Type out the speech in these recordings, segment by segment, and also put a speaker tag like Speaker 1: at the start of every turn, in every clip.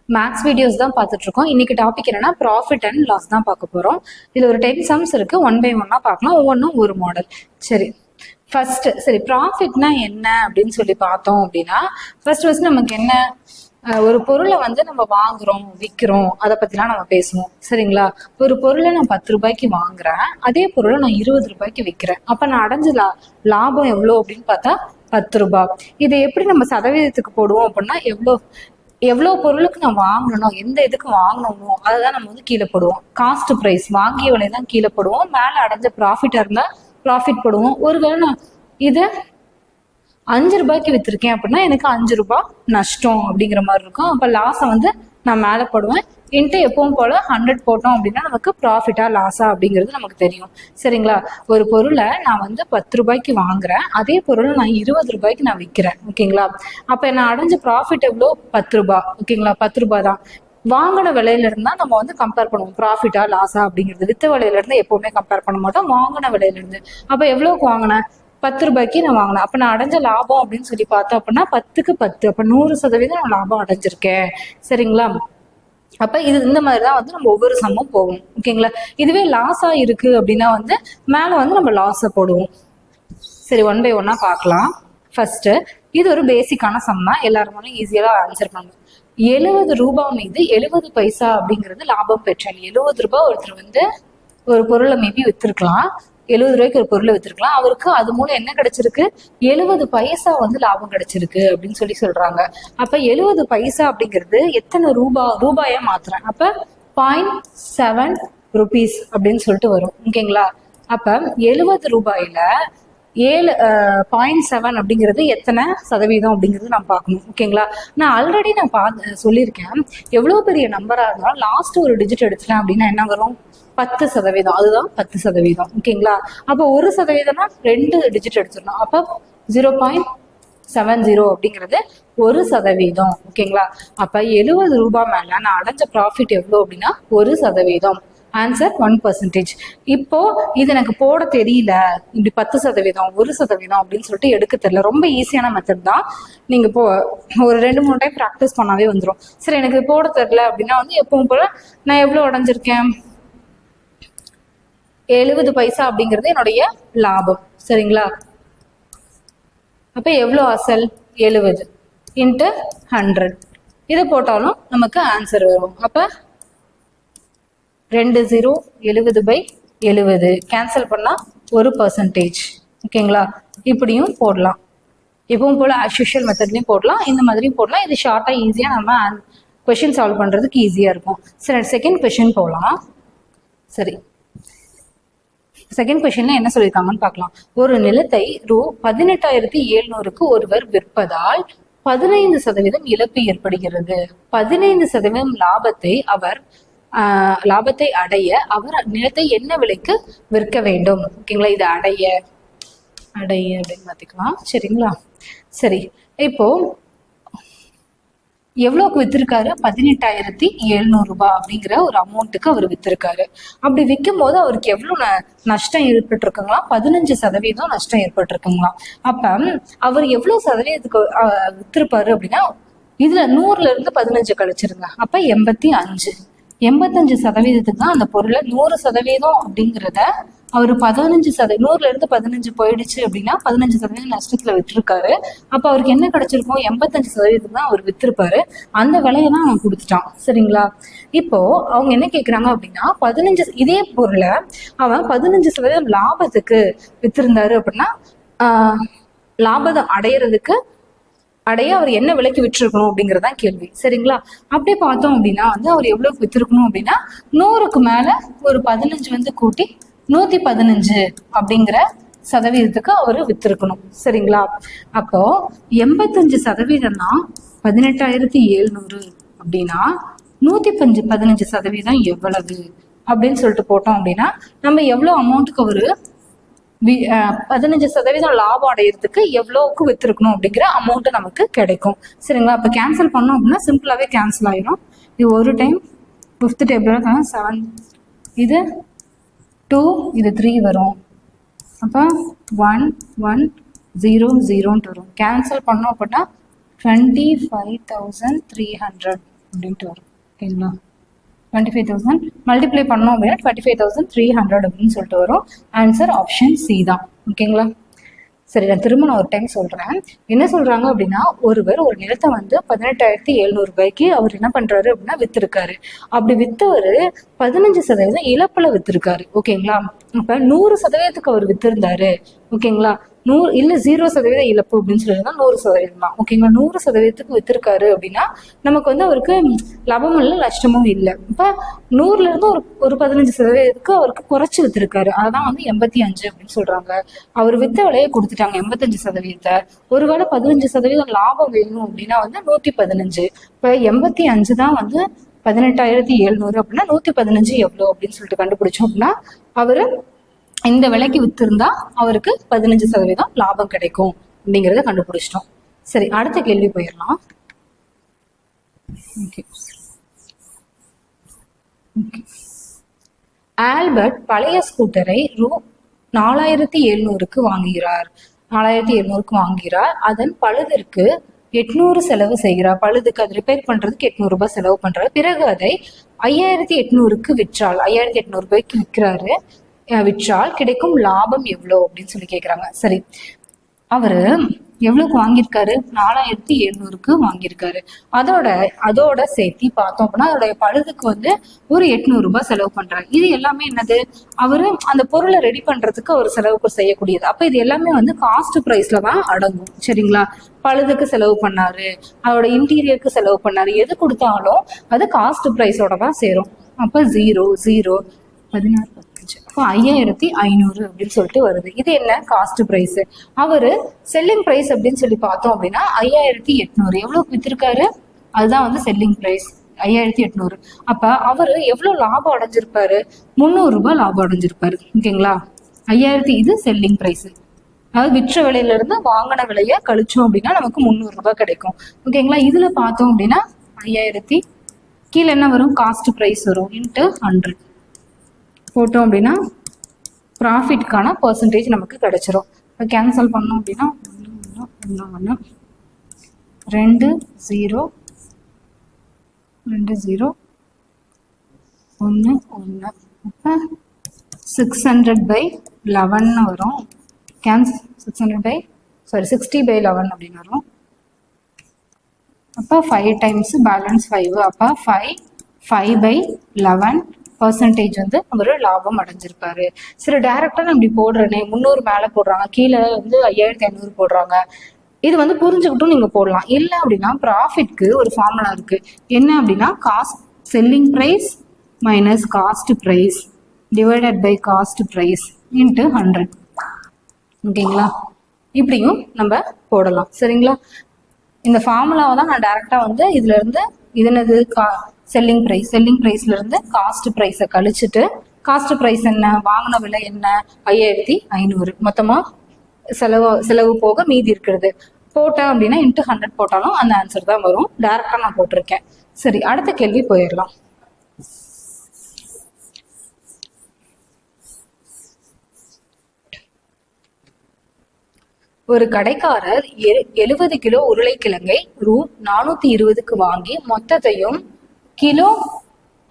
Speaker 1: Maths videos தான் பார்த்துட்டு இருக்கோம். இன்னைக்கு டாபிக் என்னன்னா ப்ராஃபிட் அண்ட் லாஸ் தான் பார்க்க போறோம். இதுல ஒரு 10 சம்ஸ் இருக்கு, 1 by 1 பார்க்கலாம். ஒவ்வொன்றும் ஒரு மாடல். சரி, ஃபர்ஸ்ட் ப்ராஃபிட்னா என்ன அப்படின்னு சொல்லி பார்த்தோம் அப்படின்னா ஃபர்ஸ்ட் நமக்கு என்ன, ஒரு பொருளை வந்து நம்ம வாங்குறோம் விற்கிறோம், அதை பத்திலாம் நம்ம பேசுவோம். சரிங்களா? ஒரு பொருளை நான் 10 ரூபாய்க்கு வாங்குறேன், அதே பொருளை நான் 20 ரூபாய்க்கு விற்கிறேன். அப்ப நான் அடைஞ்ச லாபம் எவ்வளோ அப்படின்னு பார்த்தா 10 ரூபாய். இதை எப்படி நம்ம சதவீதத்துக்கு போடுவோம் அப்படின்னா எவ்வளோ பொருளுக்கு நான் வாங்கணும், எந்த இதுக்கு வாங்கணுமோ அதை தான் நம்ம வந்து கீழே போடுவோம். காஸ்ட் ப்ரைஸ், வாங்கிய விலை தான் கீழே போடுவோம். மேலே அடைஞ்ச ப்ராஃபிட்டாக இருந்தால் ப்ராஃபிட் போடுவோம். ஒருவேளை நான் இதை 5 ரூபாய்க்கு விற்றுருக்கேன் அப்படின்னா எனக்கு 5 ரூபாய் நஷ்டம் அப்படிங்கிற மாதிரி இருக்கும். அப்போ லாஸை வந்து நான் மேலே போடுவேன். இன்ட்டு எப்பவும் போல 100 போட்டோம் அப்படின்னா நமக்கு ப்ராஃபிட்டா லாஸா அப்படிங்கிறது நமக்கு தெரியும். சரிங்களா? ஒரு பொருளை நான் வந்து 10 ரூபாய்க்கு வாங்குறேன், அதே பொருளை நான் 20 ரூபாய்க்கு நான் விற்கிறேன். ஓகேங்களா? அப்போ நான் அடைஞ்ச ப்ராஃபிட் எவ்வளோ? 10 ரூபாய். ஓகேங்களா? 10 ரூபாய் தான். வாங்கின விலையில இருந்தா நம்ம வந்து கம்பேர் பண்ணுவோம், ப்ராஃபிட்டா லாஸா அப்படிங்கிறது. வித்த விலையில இருந்து எப்பவுமே கம்பேர் பண்ண மாட்டோம், வாங்கின விலையில இருந்து. அப்ப எவ்வளவுக்கு வாங்கினேன்? 10 ரூபாய்க்கு நான் வாங்கினேன். அப்ப நான் அடைஞ்ச லாபம் அப்படின்னு சொல்லி பார்த்தோம் அப்படின்னா 10க்கு 10, அப்ப 100% நான் லாபம் அடைஞ்சிருக்கேன். சரிங்களா? அப்ப இது இந்த மாதிரிதான் வந்து நம்ம ஒவ்வொரு சம்மும் போவோம். ஓகேங்களா? இதுவே லாஸா இருக்கு அப்படின்னா வந்து மேல வந்து நம்ம லாஸை போடுவோம். சரி, 1 by 1 பார்க்கலாம். ஃபர்ஸ்ட் இது ஒரு பேசிக்கான சம் தான், எல்லாருமே ஈஸியா ஆன்சர் பண்ணுவோம். 70 ரூபாய் மீது 70 பைசா அப்படிங்கிறது லாபம் பெற்றேன். 70 ரூபாய் ஒருத்தர் வந்து ஒரு பொருளை மேபி வித்திருக்கலாம், 70 ரூபாய்க்கு ஒரு பொருளை வித்திருக்கலாம். அவருக்கு அது மூலம் என்ன கிடைச்சிருக்கு? 70 பைசா வந்து லாபம் கிடைச்சிருக்கு அப்படின்னு சொல்றாங்க. அப்ப 70 பைசா அப்படிங்கிறது எத்தனை ரூபாயா மாத்துறேன். அப்ப 0.7 rupees அப்படின்னு சொல்லிட்டு வரும். ஓகேங்களா? அப்ப 70 ரூபாயில 0.7 அப்படிங்கிறது எத்தனை சதவீதம் அப்படிங்கிறது நான் பார்க்கணும். ஓகேங்களா? நான் ஆல்ரெடி சொல்லியிருக்கேன், எவ்வளவு பெரிய நம்பரா இருந்தாலும் லாஸ்ட் ஒரு டிஜிட் எடுத்துட்டேன் அப்படின்னா என்ன வரும்? 10%. அதுதான் 10%. ஓகேங்களா? அப்ப 1%னா 2 டிஜிட் எடுத்துடணும். அப்ப 0.70 அப்படிங்கிறது 1%. ஓகேங்களா? அப்ப 70 ரூபாய் மேல நான் அடைஞ்ச ப்ராஃபிட் எவ்வளவு அப்படின்னா 1%. ஆன்சர் 1%. இப்போ இது எனக்கு போட தெரியல, இப்படி 10%, 1% அப்படின்னு சொல்லிட்டு எடுக்க தெரியல. ரொம்ப ஈஸியான மெத்தட் தான். நீங்க இப்போ ஒரு 2-3 டைம் ப்ராக்டிஸ் பண்ணாவே வந்துடும். சரி, எனக்கு போட தெரியல அப்படின்னா வந்து எப்பவும் போல நான் எவ்வளவு அடைஞ்சிருக்கேன்? 70 பைசா அப்படிங்கிறது என்னுடைய லாபம். சரிங்களா? அப்ப எவ்வளவு அசல்? 70 இன்ட்டு 100. இதை போட்டாலும் நமக்கு ஆன்சர் வரும். அப்ப 2 0, 70/70 கேன்சல் பண்ணா 1%. ஓகேங்களா? இப்படியும் போடலாம். எப்பவும் போல ஆஸ் யூஷுவல் மெத்தட்லயும் போடலாம், இந்த மாதிரியும் போடலாம். இது ஷார்ட்டா ஈஸியா நம்ம கொஸ்டின் சால்வ் பண்றதுக்கு ஈஸியா இருக்கும். சரி, செகண்ட் கொஸ்டின் போகலாம். சரி, செகண்ட் கொஸ்டின்ல என்ன சொல்லியிருக்காங்கன்னு பார்க்கலாம். ஒரு நிலத்தை ரூ 18,700க்கு ஒருவர் விற்பதால் 15% இழப்பு ஏற்படுகிறது. 15% லாபத்தை அடைய அவர் நிலத்தை என்ன விலைக்கு விற்க வேண்டும்? ஓகேங்களா? இது அடைய அப்படின்னு பார்த்துக்கலாம். சரிங்களா? சரி, இப்போ எவ்வளவுக்கு வித்திருக்காரு? 18,700 ரூபாய் அப்படிங்கிற ஒரு அமௌண்ட்டுக்கு அவர் வித்திருக்காரு. அப்படி விற்கும் போது அவருக்கு எவ்வளவு நஷ்டம் ஏற்பட்டு இருக்குங்களா? 15% நஷ்டம் ஏற்பட்டு இருக்குங்களா? அப்ப அவர் எவ்வளவு சதவீதத்துக்கு வித்திருப்பாரு அப்படின்னா, இதுல 100ல இருந்து 15 கழிச்சிருங்க. அப்ப 85% தான் அந்த பொருளை 100% அப்படிங்கிறத அவர் 15%, 100ல இருந்து 15 போயிடுச்சு அப்படின்னா 15% நஷ்டத்துல வித்திருக்காரு. அப்ப அவருக்கு என்ன கிடைச்சிருக்கும்? 85% தான் அவர் வித்திருப்பாரு. அந்த விலையை தான் அவன் கொடுத்துட்டான். சரிங்களா? இப்போ அவங்க என்ன கேட்குறாங்க அப்படின்னா, 15 இதே பொருளை அவன் 15% லாபத்துக்கு வித்திருந்தாரு அப்படின்னா லாபத்தை அடைய அவர் என்ன விலைக்கு விற்றுருக்கணும் அப்படிங்கறதான் கேள்வி. சரிங்களா? அப்படியே பார்த்தோம் அப்படின்னா வந்து அவர் எவ்வளவு வித்திருக்கணும் அப்படின்னா 100க்கு மேல ஒரு 15 வந்து கூட்டி 115 அப்படிங்கிற சதவீதத்துக்கு அவரு வித்திருக்கணும். சரிங்களா? அப்போ 85% தான் 18,700 அப்படின்னா 115% எவ்வளவு அப்படின்னு சொல்லிட்டு போட்டோம் அப்படின்னா நம்ம எவ்வளவு அமௌண்ட்டுக்கு அவரு 15% லாபம் அடையிறதுக்கு எவ்வளவுக்கு வித்திருக்கணும் அப்படிங்கிற அமௌண்ட் நமக்கு கிடைக்கும். சரிங்களா? அப்ப கேன்சல் பண்ணோம் அப்படின்னா சிம்பிளாவே கேன்சல் ஆயிடும். இது ஒரு டைம் 5th டேபிள் 7, இது 2, இது 3 வரும். அப்ப 1 1 0 0 வரும். கேன்சல் பண்ணோம் அப்படின்னா 25,300 அப்படின்ட்டு வரும். ஓகேங்களா, 25,000 மல்டிப்ளை பண்ணோம் அப்படின்னா 25,300 அப்படின்னு சொல்லிட்டு வரும். ஆன்சர் ஆப்ஷன் சி தான். ஓகேங்களா, சரி நான் திரும்ப ஒரு டைம் சொல்றேன். என்ன சொல்றாங்க அப்படின்னா, ஒருவர் ஒரு நிலத்தை வந்து 18,700 ரூபாய்க்கு அவர் என்ன பண்றாரு அப்படின்னா வித்திருக்காரு. அப்படி வித்தவர் 15% இழப்புல வித்திருக்காரு. ஓகேங்களா, அப்ப 100% அவர் வித்திருந்தாரு. ஓகேங்களா, 100 இல்ல 0% இழப்பு அப்படின்னு சொல்லியிருந்தா 100% தான். ஓகேங்களா, 100%க்கு வித்திருக்காரு அப்படின்னா நமக்கு வந்து அவருக்கு லாபமும் இல்லை நஷ்டமும் இல்லை. இப்ப 100ல இருந்து ஒரு 15% அவருக்கு குறைச்சு வித்திருக்காரு. அதான் வந்து 85 அப்படின்னு சொல்றாங்க. அவர் வித்த விலையை கொடுத்துட்டாங்க 85%. ஒருவேளை 15% லாபம் வேணும் அப்படின்னா வந்து 115. இப்ப 85 தான் வந்து 18,700 அப்படின்னா 115 எவ்வளோ அப்படின்னு சொல்லிட்டு கண்டுபிடிச்சோம் அப்படின்னா அவரு இந்த விலைக்கு வித்திருந்தா அவருக்கு 15% லாபம் கிடைக்கும் அப்படிங்கிறத கண்டுபிடிச்சிட்டோம். சரி, அடுத்த கேள்வி போயிடலாம். ஆல்பர்ட் பழைய ஸ்கூட்டரை ரூ 4,700க்கு வாங்குகிறார். 4,700க்கு வாங்குகிறார். அதன் பழுதிற்கு 800 செலவு செய்கிறார். பழுதுக்கு அது ரிப்பேர் பண்றதுக்கு 800 ரூபாய் செலவு பண்றாரு. பிறகு அதை 5,800க்கு விற்றால் 5,800 ரூபாய்க்கு விற்கிறாரு. விற்றால் கிடைக்கும் லாபம் எவ்வளோ அப்படின்னு சொல்லி கேட்குறாங்க. சரி, அவரு எவ்வளவுக்கு வாங்கியிருக்காரு? 4,700க்கு வாங்கியிருக்காரு. அதோட சேர்த்தி பார்த்தோம் அப்படின்னா அதோடைய பழுதுக்கு வந்து ஒரு 800 ரூபாய் செலவு பண்றாரு. இது எல்லாமே என்னது? அவரு அந்த பொருளை ரெடி பண்றதுக்கு அவர் செலவுக்கு செய்யக்கூடியது. அப்ப இது எல்லாமே வந்து காஸ்ட் பிரைஸ்ல தான் அடங்கும். சரிங்களா, பழுதுக்கு செலவு பண்ணாரு, அதோட இன்டீரியருக்கு செலவு பண்ணாரு, எது கொடுத்தாலும் அது காஸ்ட் பிரைஸோட தான் சேரும். அப்ப 0 0 16 அப்போ 5,500 அப்படின்னு சொல்லிட்டு வருது. இது என்ன? Cost price. அவரு செல்லிங் பிரைஸ் அப்படின்னு சொல்லி பார்த்தோம் அப்படின்னா 5,800 எவ்வளவுக்கு வித்திருக்காரு? அதுதான் வந்து செல்லிங் பிரைஸ் 5,800. அப்ப அவரு எவ்வளவு லாபம் அடைஞ்சிருப்பாரு? 300 ரூபாய் லாபம் அடைஞ்சிருப்பாரு. ஓகேங்களா, 5,000 இது செல்லிங் பிரைஸ். அதாவது விற்ற விலையில இருந்து வாங்கின விலைய கழிச்சோம் அப்படின்னா நமக்கு 300 ரூபாய் கிடைக்கும். ஓகேங்களா, இதுல பார்த்தோம் அப்படின்னா 5,000 கீழே என்ன வரும்? காஸ்ட் பிரைஸ் வரும் இன்ட்டு 100 போட்டோம் அப்படின்னா ப்ராஃபிட்கான பர்சன்டேஜ் நமக்கு கிடைச்சிரும். இப்போ கேன்சல் பண்ணோம் அப்படின்னா 1 2 0 2 0 1 1. இப்போ 600/11 வரும். 60/11 அப்படின்னு வரும். அப்போ 5 டைம்ஸ் பேலன்ஸ் 5. அப்போ 5/11 பர்சன்டேஜ் வந்து அவர் லாபம் அடைஞ்சிருப்பாரு. சரி, டைரக்டா நான் இப்படி போடுறேனே 300 மேல போடுறாங்க, கீழே வந்து 5,500 போடுறாங்க. இது வந்து புரிஞ்சுக்கிட்டும் நீங்க போடலாம். இல்லை அப்படின்னா ப்ராஃபிட்க்கு ஒரு ஃபார்முலா இருக்கு. என்ன அப்படின்னா selling price minus cost price divided by cost price into 100. ஓகேங்களா, இப்படியும் நம்ம போடலாம். சரிங்களா, இந்த ஃபார்முலாவை தான் நான் டைரக்டா வந்து இதுல இருந்து இது என்னது செல்லிங் பிரைஸ்ல இருந்து காஸ்ட் பிரைஸை கழிச்சுட்டு காஸ்ட் பிரைஸ் என்ன, வாங்கின விலை என்ன, 5,500 மொத்தமா செலவு போக மீதி இருக்கிறது போட்டேன் அப்படின்னா இன்ட்டு 100 போட்டாலும் அந்த ஆன்சர் தான் வரும். டைரக்டா நான் போட்டிருக்கேன். சரி, அடுத்த கேள்வி போயிடலாம். ஒரு கடைக்காரர் 70 கிலோ உருளைக்கிழங்கை ரூ 420க்கு வாங்கி மொத்தத்தையும் கிலோ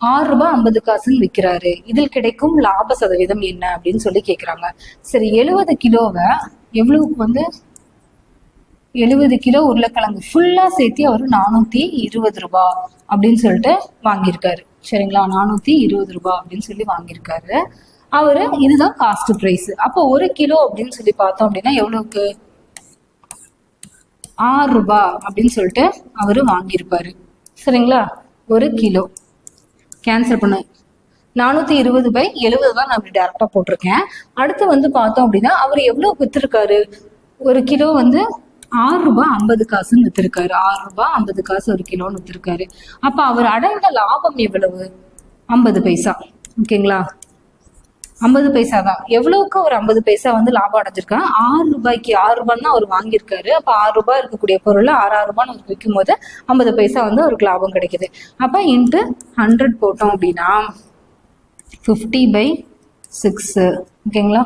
Speaker 1: 6 ரூபாய் 50 காசுன்னு விற்கிறாரு. இதில் கிடைக்கும் லாப சதவீதம் என்ன அப்படின்னு சொல்லி கேட்குறாங்க. சரி, 70 கிலோவை எவ்வளவுக்கு வந்து 70 கிலோ உருளைக்கிழங்கு ஃபுல்லா சேர்த்து அவர் 420 ரூபாய் அப்படின்னு சொல்லிட்டு வாங்கியிருக்காரு. சரிங்களா, 420 ரூபாய் அப்படின்னு சொல்லி வாங்கியிருக்காரு அவரு. இதுதான் காஸ்ட் பிரைஸ். அப்போ 1 கிலோ அப்படின்னு சொல்லி பார்த்தோம் அப்படின்னா எவ்வளவுக்கு? 6 ரூபாய் அப்படின்னு சொல்லிட்டு அவரு வாங்கியிருப்பாரு. சரிங்களா, 1 கிலோ கேன்சல் பண்ண 420/70 தான் நான் அப்படி டேரக்டா போட்டிருக்கேன். அடுத்து வந்து பார்த்தோம் அப்படின்னா அவர் எவ்வளவு வித்திருக்காரு? 1 கிலோ வந்து 6 ரூபாய் 50 காசுன்னு வித்திருக்காரு. 6 ரூபாய் 50 காசு 1 கிலோன்னு வித்திருக்காரு. அப்ப அவர் அடைந்த லாபம் எவ்வளவு? 50 பைசா. ஓகேங்களா, 50 பைசா தான். எவ்வளவுக்கு ஒரு 50 பைசா வந்து லாபம் அடைஞ்சிருக்காங்க? 6 ரூபாய்க்கு. 6 ரூபாய்ன்னு அவர் வாங்கியிருக்காரு. அப்ப 6 ரூபாய் இருக்கக்கூடிய பொருள் 6 ரூபான்னு விற்கும் போது 50 பைசா வந்து அவருக்கு லாபம் கிடைக்குது. அப்ப இன்ட்டு 100 போட்டோம் அப்படின்னா 50/6. ஓகேங்களா,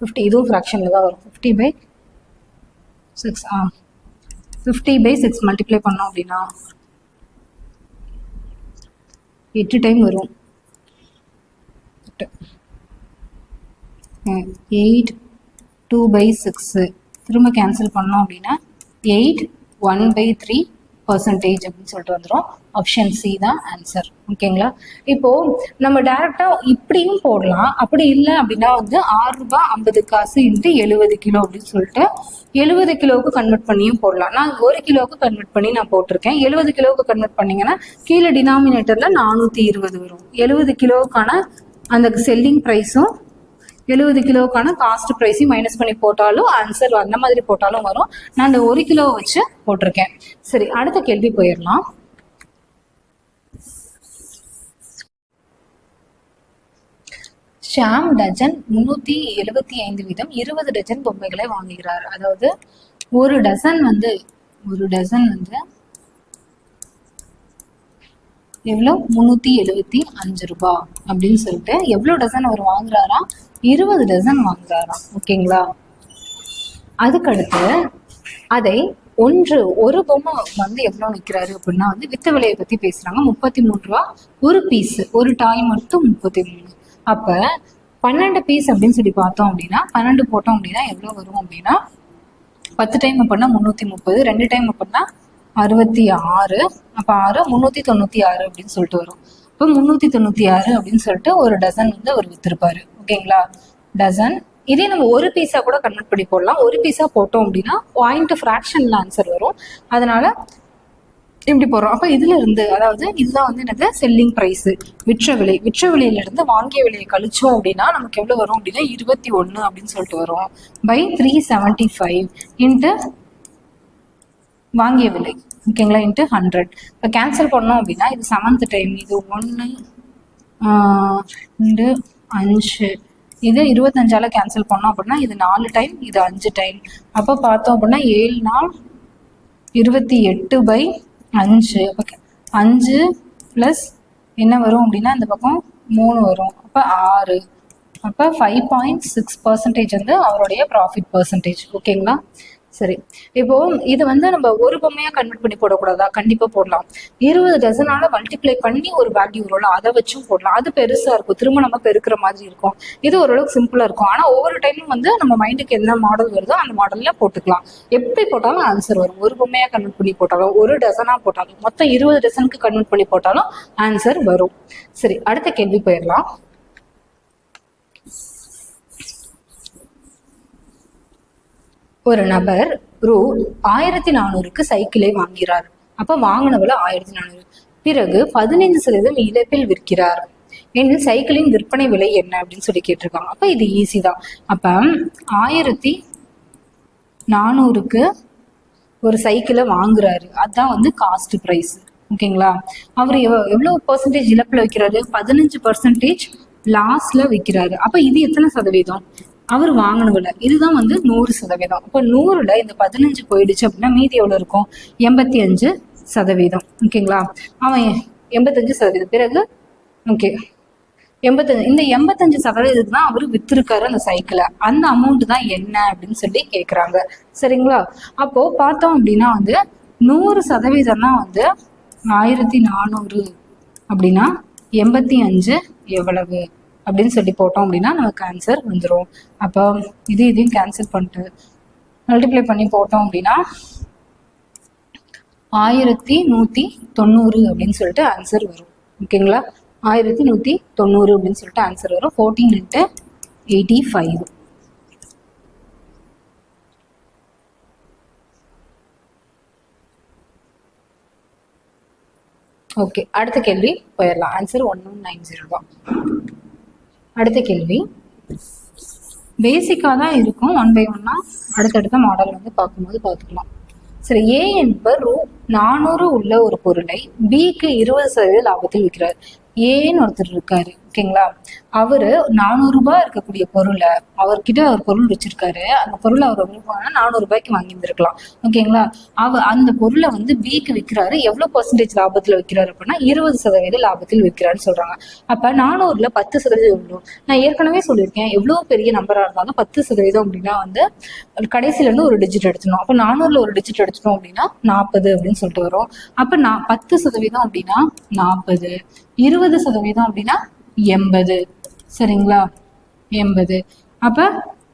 Speaker 1: 50 இதுவும் ஃப்ராக்ஷன்ல தான் வரும். 50/6 50/6 மல்டிப்ளை பண்ணோம் அப்படின்னா 8 டைம் வரும். 8 2/6 திரும்ப கேன்சல் பண்ணோம் அப்படின்னா 8 1/3% அப்படின்னு சொல்லிட்டு வந்துடும். ஆப்ஷன் சி தான் ஆன்சர். ஓகேங்களா? இப்போ நம்ம டைரக்டா இப்படியும் போடலாம். அப்படி இல்லை அப்படின்னா வந்து ₹6.50 இன்ட்டு 70 கிலோ அப்படின்னு சொல்லிட்டு 70 கிலோவுக்கு கன்வெர்ட் பண்ணியும் போடலாம். நான் 1 கிலோவுக்கு கன்வெர்ட் பண்ணி நான் போட்டிருக்கேன். 70 கிலோவுக்கு கன்வெர்ட் பண்ணீங்கன்னா கீழே டினாமினேட்டர்ல 420 வரும். 70 கிலோவுக்கான அந்த செல்லிங் ப்ரைஸும் 70 கிலோவுக்கான காஸ்ட் ப்ரைஸையும் மைனஸ் பண்ணி போட்டாலும் ஆன்சர் அந்த மாதிரி போட்டாலும் வரும். நான் அந்த 1 கிலோ வச்சு போட்டிருக்கேன். சரி, அடுத்த கேள்வி போயிடலாம். ஷாம் டஜன் 375 வீதம் 20 டஜன் பொம்மைகளை வாங்குகிறார். அதாவது ஒரு டசன் வந்து எவ்வளோ? 375 ரூபாய் அப்படின்னு சொல்லிட்டு எவ்வளோ டசன் அவர் வாங்குறாரா? 20 டசன் வாங்குறாராம். ஓகேங்களா? அதுக்கடுத்து அதை ஒரு பொம்மை வந்து எவ்வளோ நிற்கிறாரு அப்படின்னா வந்து வித்த விலையை பற்றி பேசுகிறாங்க. 33 ரூபா ஒரு பீஸ். ஒரு டாய் மட்டும் 33. அப்போ 12 பீஸ் அப்படின்னு சொல்லி பார்த்தோம் அப்படின்னா 12 போட்டோம் அப்படின்னா எவ்வளோ வரும் அப்படின்னா 10 டைம் அப்படின்னா 330, 2 டைம் அப்படின்னா 66, அப்போ 6 396 அப்படின்னு சொல்லிட்டு வரும். இப்போ 396 அப்படின்னு சொல்லிட்டு ஒரு டசன் வந்து அவர் வித்திருப்பாரு. ஓகேங்களா? டசன். இதே நம்ம ஒரு பீஸா கூட கன்வெர்ட் பண்ணி போடலாம். ஒரு பீஸா போட்டோம் அப்படின்னா பாயிண்ட் ஃப்ராக்ஷன்ல ஆன்சர் வரும். அதனால இப்படி போடுறோம். அப்போ இதுல இருந்து, அதாவது இதுதான் வந்து என்னது? செல்லிங் பிரைஸ், விற்ற விலை. விற்ற விலையில இருந்து வாங்கிய விலையை கழிச்சோம் அப்படின்னா நமக்கு எவ்வளவு வரும் அப்படின்னா 21 அப்படின்னு சொல்லிட்டு வரும். பை 375 இன்ட்டு வாங்கிய விலை. ஓகேங்களா? இன்ட்டு 100. இப்போ கேன்சல் பண்ணோம் அப்படின்னா இது 7th டைம், இது 1 2 5, இது 25ஆல கேன்சல் பண்ணோம் அப்படின்னா இது 4 டைம், இது 5 டைம். அப்போ பார்த்தோம் அப்படின்னா 7 நாள் 28/5. அப்போ 5 ப்ளஸ் என்ன வரும் அப்படின்னா இந்த பக்கம் 3 வரும். அப்போ 6. அப்போ 5.6% வந்து அவருடைய ப்ராஃபிட் பர்சன்டேஜ். ஓகேங்களா? சரி, இப்போ இது வந்து நம்ம ஒரு பொம்மையா கன்வெர்ட் பண்ணி போடக்கூடாதா? கண்டிப்பா போடலாம். 20 டசனால மல்டிப்ளை பண்ணி ஒரு வேல்யூ வரும்ல, அதை வச்சும் போடலாம். அது பெருசா இருக்கும், திரும்ப நம்ம பெருக்கிற மாதிரி இருக்கும். இது ஓரளவுக்கு சிம்பிளா இருக்கும். ஆனா ஒவ்வொரு டைமும் வந்து நம்ம மைண்டுக்கு என்ன மாடல் வருதோ அந்த மாடல்ல போட்டுக்கலாம். எப்படி போட்டாலும் ஆன்சர் வரும். ஒரு பொம்மையா கன்வெர்ட் பண்ணி போட்டாலும், ஒரு டசனா போட்டாலும், மொத்தம் 20 டசனுக்கு கன்வெர்ட் பண்ணி போட்டாலும் ஆன்சர் வரும். சரி, அடுத்த கேள்வி போயிடலாம். ஒரு நபர் ₹1400க்கு சைக்கிளை வாங்கிறார். அப்ப வாங்கின விலை 1400. பிறகு 15% இழப்பில் விற்கிறார் எனில் சைக்கிளின் விற்பனை விலை என்ன அப்படின்னு சொல்லி கேட்டிருக்காங்க. அப்ப இது ஈஸி தான். அப்ப 1400க்கு ஒரு சைக்கிளை வாங்குறாரு, அதுதான் வந்து காஸ்ட் பிரைஸ். ஓகேங்களா? அவர் எவ்வளவு பெர்சன்டேஜ் இழப்புல வைக்கிறாரு? 15% லாஸ்ட்ல விற்கிறாரு. அப்ப இது எத்தனை சதவீதம்? அவர் வாங்கின விலை இதுதான் வந்து 100%. இப்போ 100ல இந்த 15 போயிடுச்சு அப்படின்னா மீதி எவ்வளவு இருக்கும்? 85%. ஓகேங்களா? அவன் 85%. பிறகு ஓகே 85, இந்த 85% தான் அவரு வித்திருக்காரு அந்த சைக்கிளை. அந்த அமௌண்ட் தான் என்ன அப்படின்னு சொல்லி கேட்குறாங்க. சரிங்களா? அப்போ பார்த்தோம் அப்படின்னா வந்து 100% தான் வந்து 1400 அப்படின்னா 85 எவ்வளவு அப்படின்னு சொல்லி போட்டோம் அப்படின்னா நமக்கு ஆன்சர் வந்துடும். அப்போ இதையும் கேன்சல் பண்ணிட்டு மல்டிப்ளை பண்ணி போட்டோம் அப்படின்னா 1190 அப்படின்னு சொல்லிட்டு ஆன்சர் வரும். ஓகேங்களா? 1190 அப்படின்னு சொல்லிட்டு ஆன்சர் வரும். 14 × 85. ஓகே, அடுத்த கேள்வி போயிடலாம். ஆன்சர் 1190 தான். அடுத்த கேள்வி பேசிக்காக தான் இருக்கும். 1 by 1 அடுத்தடுத்த மாடல் வந்து பார்க்கும்போது பார்த்துக்கலாம். சரி, ஏ என்பவர் ₹400 உள்ள ஒரு பொருளை பிக்கு 20% லாபத்தில் விற்கிறார். ஏன்னு ஒருத்தர் இருக்காரு. ஓகேங்களா. அவரு 400 ரூபாய் இருக்கக்கூடிய பொருளை அவர்கிட்ட ஒரு பொருள் வச்சிருக்காரு. அந்த பொருளை அவர் 400 ரூபாய்க்கு வாங்கியிருந்திருக்கலாம். ஓகேங்களா. அந்த பொருளை வந்து பிக்கு விற்கிறாரு. எவ்வளவு பெர்சன்டேஜ் லாபத்துல விற்கிறாரு அப்படின்னா 20% லாபத்தில் விற்கிறாருன்னு சொல்றாங்க. அப்ப 400ல 10% எவ்வளவு? நான் ஏற்கனவே சொல்லியிருக்கேன், எவ்வளவு பெரிய நம்பரா இருந்தாலும் 10% அப்படின்னா வந்து கடைசியில இருந்து ஒரு டிஜிட் எடுத்துணும். அப்ப 400ல ஒரு டிஜிட் எடுத்துட்டோம் அப்படின்னா 40 அப்படின்னு சொல்லிட்டு வரும். அப்ப 10% அப்படின்னா 40, 20% அப்படின்னா 80. சரிங்களா, 80. அப்ப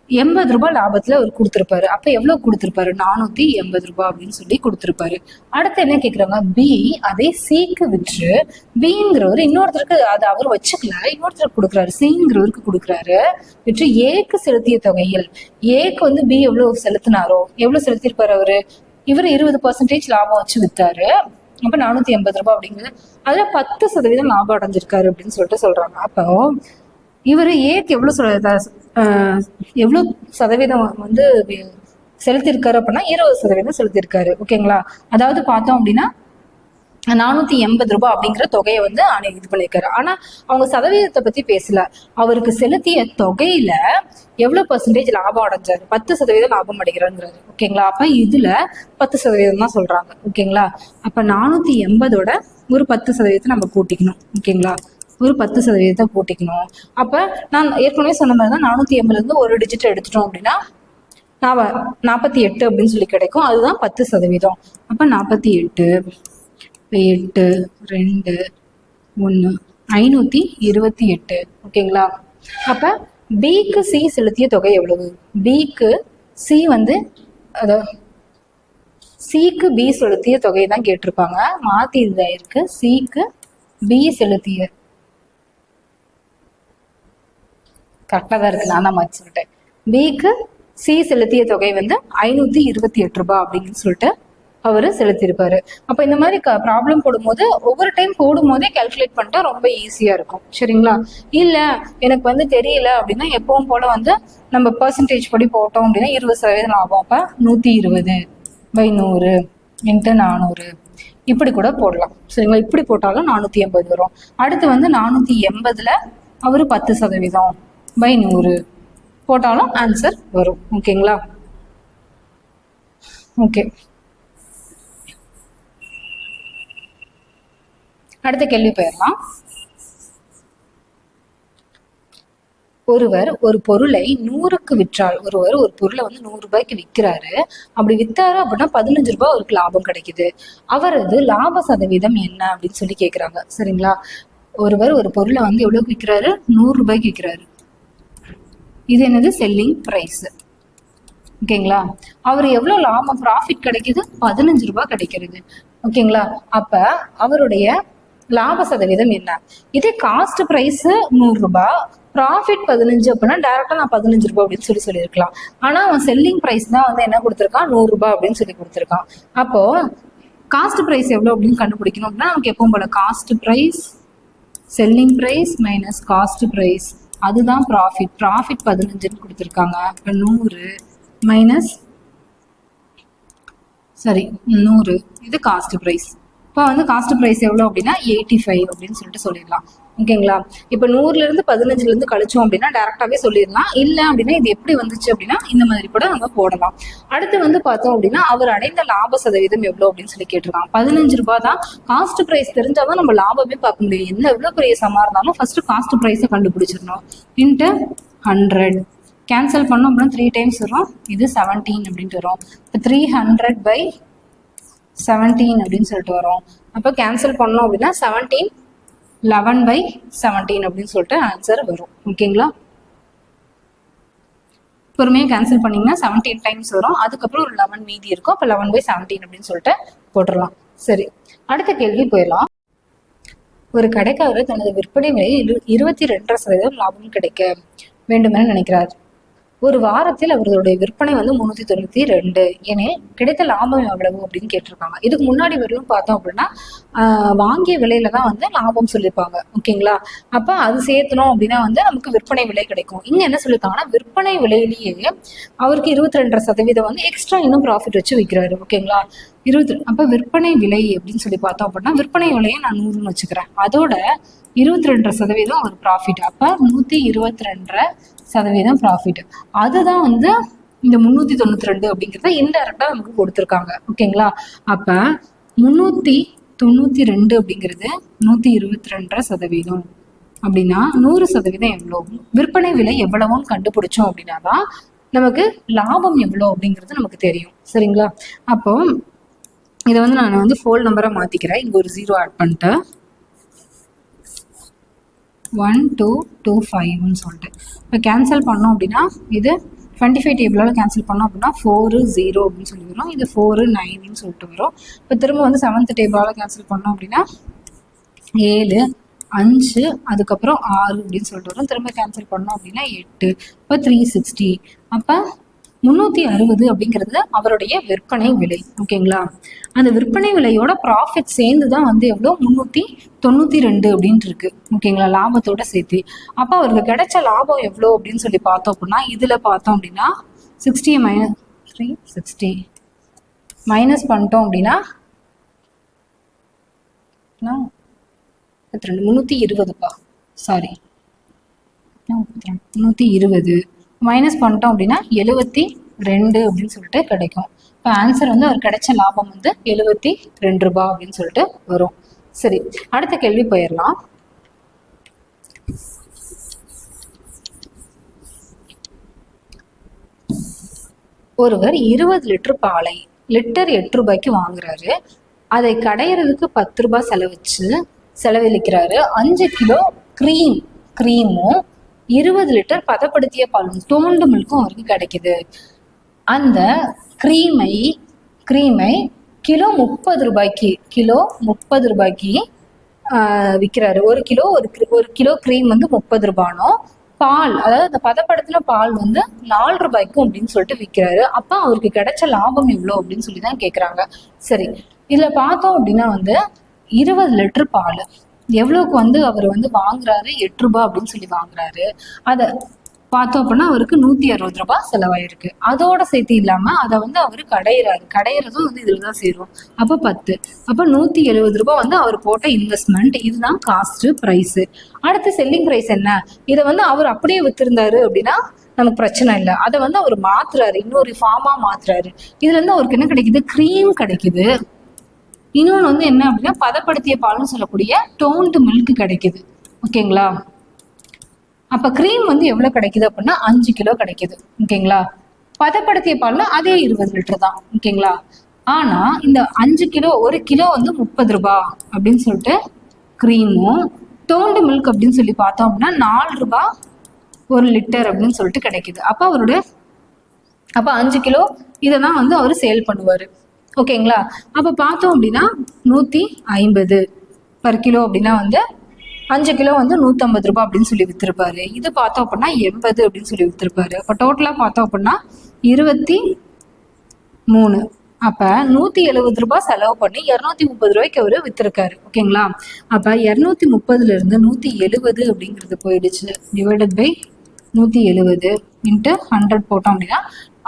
Speaker 1: 80 ரூபாய் லாபத்துல அவர் கொடுத்திருப்பாரு. அப்ப எவ்வளவு கொடுத்திருப்பாரு? 480 ரூபாய் அப்படின்னு சொல்லி கொடுத்திருப்பாரு. அடுத்து என்ன கேக்குறாங்க, பி அதே சிக்கு விற்று, பிங்கிறவர் இன்னொருத்தருக்கு அதை அவர் வச்சுக்கல, இன்னொருத்தருக்கு கொடுக்குறாரு, சிங்கிறவருக்கு கொடுக்குறாரு. விற்று ஏக்கு செலுத்திய தொகையில், ஏக்கு வந்து பி எவ்வளவு செலுத்தினாரோ, எவ்வளவு செலுத்திருப்பாரு அவரு? இவர் 20% லாபம் வச்சு வித்தாரு. அப்ப 480 ரூபாய் அப்படிங்கிறது அதுல 10% லாபம் அடைஞ்சிருக்காரு அப்படின்னு சொல்லிட்டு சொல்றாங்க. அப்போ இவரு ஏக்கு எவ்வளவு சதவீதம் வந்து செலுத்திருக்காரு அப்படின்னா 20% செலுத்திருக்காரு. ஓகேங்களா. அதாவது பார்த்தோம் அப்படின்னா 480 ரூபாய் அப்படிங்கிற தொகையை வந்து இது பண்ணிருக்காரு. ஆனா அவங்க சதவீதத்தை பத்தி பேசல. அவருக்கு செலுத்திய தொகையில எவ்வளவு பெர்சன்டேஜ் லாபம் அடைஞ்சாரு? 10% லாபம் அடைகிறாங்கிறாரு. ஓகேங்களா. அப்ப இதுல 10% தான் சொல்றாங்க. ஓகேங்களா. அப்ப 480ஓட ஒரு 10% நம்ம கூட்டிக்கணும். ஓகேங்களா. ஒரு 10% கூட்டிக்கணும். அப்ப நான் ஏற்கனவே சொன்ன மாதிரி தான் 480 இருந்து ஒரு டிஜிட் எடுத்துட்டோம் அப்படின்னா 48 அப்படின்னு சொல்லி கிடைக்கும். அதுதான் 10%. அப்ப 48, 8, 2, 1, 528. ஓகேங்களா. அப்ப பிக்கு சி செலுத்திய தொகை எவ்வளவு? பிக்கு சி வந்து சிக்கு பி செலுத்திய தொகை தான் கேட்டிருப்பாங்க. மாத்தி இருக்கு. சிக்கு பி செலுத்திய, கரெக்டா தான் இருக்கு, நான் தான் மாற்றிக்கிட்டேன். பிக்கு சி செலுத்திய தொகை வந்து 528 ரூபாய் அப்படின்னு சொல்லிட்டு அவரு செலுத்திருப்பாரு. அப்ப இந்த மாதிரி ப்ராப்ளம் போடும்போது ஒவ்வொரு டைம் போடும் போதே கால்குலேட் பண்ணிட்டா ரொம்ப ஈஸியா இருக்கும். சரிங்களா. இல்ல எனக்கு வந்து தெரியல அப்படின்னா எப்பவும் போல வந்து நம்ம பெர்சன்டேஜ் படி போட்டோம் அப்படின்னா 20% லாபம். அப்ப 120/100 × 400 இப்படி கூட போடலாம். சரிங்களா. இப்படி போட்டாலும் 480 வரும். அடுத்து வந்து 480ல அவரு 10%/100 போட்டாலும் ஆன்சர் வரும். ஓகேங்களா. ஓகே, அடுத்த கேள்வி போயிடலாம். ஒருவர் ஒரு பொருளை 100க்கு விற்றால், ஒருவர் ஒரு பொருளை வந்து 100 ரூபாய்க்கு விற்கிறாரு. அப்படி வித்தாரு அப்படின்னா 15 ரூபாய் அவருக்கு லாபம் கிடைக்குது. அவரது லாப சதவீதம் என்ன அப்படின்னு சொல்லி கேக்குறாங்க. சரிங்களா. ஒருவர் ஒரு பொருளை வந்து எவ்வளவுக்கு விற்கிறாரு? 100 ரூபாய்க்கு விற்கிறாரு. இது என்னது? Selling price. ஓகேங்களா. அவர் எவ்வளவு லாபம், ப்ராஃபிட் கிடைக்குது? 15 ரூபாய் கிடைக்கிறது. ஓகேங்களா. அப்ப அவருடைய லாப சதவீதம் என்ன? இதே காஸ்ட் பிரைஸ் 100 ரூபாய், ப்ராஃபிட் 15 அப்படின்னா டைரக்டா நான் 15 ரூபாய் அப்படின்னு சொல்லியிருக்கலாம். ஆனா அவன் செல்லிங் பிரைஸ் தான் வந்து என்ன கொடுத்திருக்கான்? 100 ரூபாய் அப்படின்னு சொல்லி கொடுத்திருக்கான். அப்போ காஸ்ட் பிரைஸ் எவ்வளவு அப்படின்னு கண்டுபிடிக்கணும் அப்படின்னா நமக்கு எப்பவும் போல cost price, selling price minus cost price, அதுதான் ப்ராஃபிட். ப்ராஃபிட் 15 கொடுத்திருக்காங்க. இப்போ 100 மைனஸ் 100 இது காஸ்ட் பிரைஸ். இப்போ வந்து காஸ்ட் பிரைஸ் எவ்வளோ அப்படின்னா 85 அப்படின்னு சொல்லிட்டு சொல்லிடலாம். ஓகேங்களா. இப்போ 100ல இருந்து 15ல இருந்து கழிச்சோம் அப்படின்னா டேரக்டாவே சொல்லிடலாம். இல்லை அப்படின்னா இது எப்படி வந்துச்சு அப்படின்னா இந்த மாதிரி கூட நம்ம போடலாம். அடுத்து வந்து பார்த்தோம் அப்படின்னா அவர் அடைந்த லாப சதவீதம் எவ்வளோ அப்படின்னு சொல்லி கேட்டிருக்காங்க. 15 ரூபாய் தான். காஸ்ட் பிரைஸ் தெரிஞ்சாதான் நம்ம லாபமே பார்க்க முடியும். என்ன எவ்வளோ பெரிய சமா இருந்தாலும் ஃபர்ஸ்ட் காஸ்ட் பிரைஸை கண்டுபிடிச்சிடணும். இன்ட்டு 100 கேன்சல் பண்ணோம் அப்படின்னா 3 டைம்ஸ் வரும். இது 17 அப்படின்ட்டு வரும். இப்போ 300/17 அப்படின்னு சொல்லிட்டு வரும். அப்போ கேன்சல் பண்ணோம் அப்படின்னா 17 11/17 அப்படின்னு சொல்லிட்டு ஆன்சர் வரும். ஓகேங்களா. பொறுமையாக கேன்சல் பண்ணீங்கன்னா 17 டைம்ஸ் வரும். அதுக்கப்புறம் ஒரு 11 மீதி இருக்கும். அப்போ 11/17 அப்படின்னு சொல்லிட்டு போட்டுடலாம். சரி, அடுத்த கேள்வி போயிடலாம். ஒரு கடைக்காரர் தனது விற்பனை விலையில் 22.5% லாபம் கிடைக்க வேண்டுமென நினைக்கிறார். ஒரு வாரத்தில் அவர்களுடைய விற்பனை வந்து 392 எனில் கிடைத்த லாபம் எவ்வளவு அப்படின்னு கேட்டிருக்காங்க. இதுக்கு முன்னாடி வரலும் பார்த்தோம் அப்படின்னா வாங்கிய விலையில தான் வந்து லாபம் சொல்லியிருப்பாங்க. ஓகேங்களா. அப்ப அது சேர்த்தணும் அப்படின்னா வந்து நமக்கு விற்பனை விலை கிடைக்கும். இங்க என்ன சொல்லியிருக்காங்கன்னா விற்பனை விலையிலேயே அவருக்கு 22% வந்து எக்ஸ்ட்ரா இன்னும் ப்ராஃபிட் வச்சு விற்கிறாரு. ஓகேங்களா. அப்ப விற்பனை விலை அப்படின்னு சொல்லி பார்த்தோம் அப்படின்னா விற்பனை விலையை நான் 100ன்னு வச்சுக்கிறேன். அதோட 22% ஒரு ப்ராஃபிட். அப்போ 122% ப்ராஃபிட். அதுதான் வந்து இந்த 392 அப்படிங்கிறத இன்டைரக்டா நமக்கு கொடுத்துருக்காங்க. ஓகேங்களா? அப்போ 392 அப்படிங்கிறது 122% அப்படின்னா 100% எவ்வளோ, விற்பனை விலை எவ்வளவுன்னு கண்டுபிடிச்சோம் அப்படின்னா தான் நமக்கு லாபம் எவ்வளோ அப்படிங்கிறது நமக்கு தெரியும். சரிங்களா? அப்போ இதை வந்து நான் வந்து ஃபோல் நம்பரை மாற்றிக்கிறேன். இங்கே ஒரு 0 ஆட் பண்ணிட்டு 1225ன்னு சொல்லிட்டு இப்போ கேன்சல் பண்ணோம் அப்படின்னா இது 25 டேபிளால் கேன்சல் பண்ணோம் அப்படின்னா 40 அப்படின்னு சொல்லி வரும். இது 49ன்னு சொல்லிட்டு வரும். இப்போ திரும்ப வந்து 7th டேபிளால் கேன்சல் பண்ணோம் அப்படின்னா 7, 5, அதுக்கப்புறம் 6 அப்படின்னு சொல்லிட்டு வரும். திரும்ப கேன்சல் பண்ணோம் அப்படின்னா 8, இப்போ 360. அப்போ 360 அப்படிங்கிறது அவருடைய விற்பனை விலை. ஓகேங்களா? அந்த விற்பனை விலையோட ப்ராஃபிட் சேர்ந்து தான் வந்து எவ்வளோ 392 அப்படின்ட்டு இருக்கு. ஓகேங்களா? லாபத்தோட சேர்த்து. அப்போ அவருக்கு கிடைச்ச லாபம் எவ்வளோ அப்படின்னு சொல்லி பார்த்தோம் அப்படின்னா இதில் பார்த்தோம் அப்படின்னா 60 - 360 மைனஸ் பண்ணிட்டோம் அப்படின்னா 320. சாரி, 320 மைனஸ் பண்ணிட்டோம் அப்படின்னா 72 அப்படின்னு சொல்லிட்டு கிடைக்கும். இப்போ ஆன்சர் வந்து அவர் கிடைச்ச லாபம் வந்து 72 ரூபாய் அப்படின்னு சொல்லிட்டு வரும். சரி, அடுத்த கேள்வி போயிடலாம். ஒருவர் 20 லிட்டர் பாலை லிட்டர் 8 ரூபாய்க்கு வாங்குறாரு. அதை கடையிறதுக்கு 10 ரூபாய் செலவழிக்கிறாரு. 5 கிலோ கிரீமும் 20 லிட்டர் பதப்படுத்திய பாலும் தோண்டு மில்க்கும் அவருக்கு கிடைக்குது. அந்த கிரீமை கிலோ 30 ரூபாய்க்கு விற்கிறாரு. ஒரு கிலோ கிரீம் வந்து 30 ரூபானோ, பால் அதாவது அந்த பதப்படுத்தின பால் வந்து 4 ரூபாய்க்கும் அப்படின்னு சொல்லிட்டு விற்கிறாரு. அப்போ அவருக்கு கிடைச்ச லாபம் எவ்வளோ அப்படின்னு சொல்லி தான் கேட்குறாங்க. சரி, இதில் பார்த்தோம் அப்படின்னா வந்து 20 லிட்டர் பால் எவ்வளோக்கு வந்து அவர் வந்து வாங்குறாரு, 8 ரூபாய் அப்படின்னு சொல்லி வாங்குறாரு. அதை பார்த்தோம் அப்படின்னா அவருக்கு 160 ரூபாய் செலவாயிருக்கு. அதோட சேர்த்து இல்லாமல் அதை வந்து அவர் கடையிறதும் வந்து இதில் தான் சேரும். அப்போ 10, அப்போ 170 ரூபாய் வந்து அவர் போட்ட இன்வெஸ்ட்மெண்ட். இதுதான் காஸ்ட் ப்ரைஸு. அடுத்து செல்லிங் ப்ரைஸ் என்ன? இதை வந்து அவர் அப்படியே வித்திருந்தாரு அப்படின்னா நமக்கு பிரச்சனை இல்லை. அதை வந்து அவர் மாத்துறாரு, இன்னொரு ஃபார்மாக மாத்துறாரு. இதுல இருந்து அவருக்கு என்ன கிடைக்குது? கிரீம் கிடைக்குது. இன்னொன்று வந்து என்ன அப்படின்னா பதப்படுத்திய பால்னு சொல்லக்கூடிய டோன்டு மில்க் கிடைக்குது. ஓகேங்களா? அப்போ கிரீம் வந்து எவ்வளோ கிடைக்குது அப்படின்னா 5 கிலோ கிடைக்குது. ஓகேங்களா? பதப்படுத்திய பால்னா அதே 20 லிட்டர் தான். ஓகேங்களா? ஆனால் இந்த 5 கிலோ, 1 கிலோ வந்து 30 ரூபாய் அப்படின்னு சொல்லிட்டு கிரீமும், டோன்டு மில்க் அப்படின்னு சொல்லி பார்த்தோம் அப்படின்னா 4 ரூபாய் 1 லிட்டர் அப்படின்னு சொல்லிட்டு கிடைக்குது. அப்போ 5 கிலோ இதை தான் வந்து அவர் சேல் பண்ணுவார். ஓகேங்களா? அப்போ பார்த்தோம் அப்படின்னா 150 பர் கிலோ அப்படின்னா வந்து 5 கிலோ வந்து 150 ரூபாய் அப்படின்னு சொல்லி வித்திருப்பாரு. இது பார்த்தோம் அப்படின்னா 80 அப்படின்னு சொல்லி வித்திருப்பாரு. அப்போ டோட்டலாக பார்த்தோம் அப்படின்னா 23. அப்போ 170 ரூபாய் செலவு பண்ணி 230 ரூபாய்க்கு அவர் வித்திருக்காரு. ஓகேங்களா? அப்போ 230லேருந்து 170 அப்படிங்கிறது போயிடுச்சு. டிவைடட் பை 170 × 100 போட்டோம் அப்படின்னா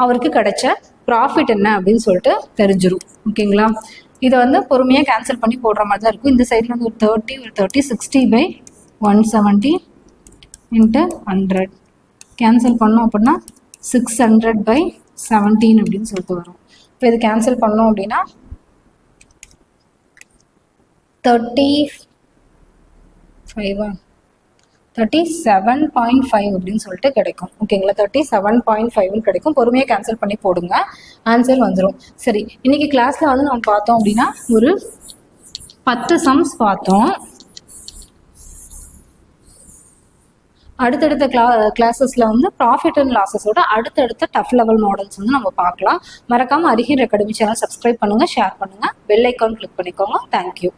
Speaker 1: அவருக்கு கிடைச்ச ப்ராஃபிட் என்ன அப்படின்னு சொல்லிட்டு தெரிஞ்சிடும். ஓகேங்களா? இதை வந்து பொறுமையாக கேன்சல் பண்ணி போடுற மாதிரி தான் இருக்கும். இந்த சைடில் வந்து ஒரு 30 60 பை 170 × 100 கேன்சல் பண்ணோம் அப்படின்னா 600 பை 17 அப்படின்னு சொல்லிட்டு வரும். இப்போ இது கேன்சல் பண்ணோம் அப்படின்னா 37.5 அப்படின்னு சொல்லிட்டு கிடைக்கும். ஓகேங்களா? 37.5 கிடைக்கும். பொறுமையாக கேன்சல் பண்ணி போடுங்க, ஆன்சர் வந்துடும். சரி, இன்னைக்கு கிளாஸ்ல வந்து நம்ம பார்த்தோம் அப்படின்னா ஒரு 10 சம்ஸ் பார்த்தோம். அடுத்தடுத்த கிளாஸஸ்ல வந்து ப்ராஃபிட் அண்ட் லாஸஸோட அடுத்தடுத்த டஃப் லெவல் மாடல்ஸ் வந்து நம்ம பார்க்கலாம். மறக்காம அரிஹர் அகாடமி சேனல் சப்ஸ்கிரைப் பண்ணுங்க, ஷேர் பண்ணுங்க, பெல் ஐக்கான் கிளிக் பண்ணிக்கோங்க. தேங்க்யூ.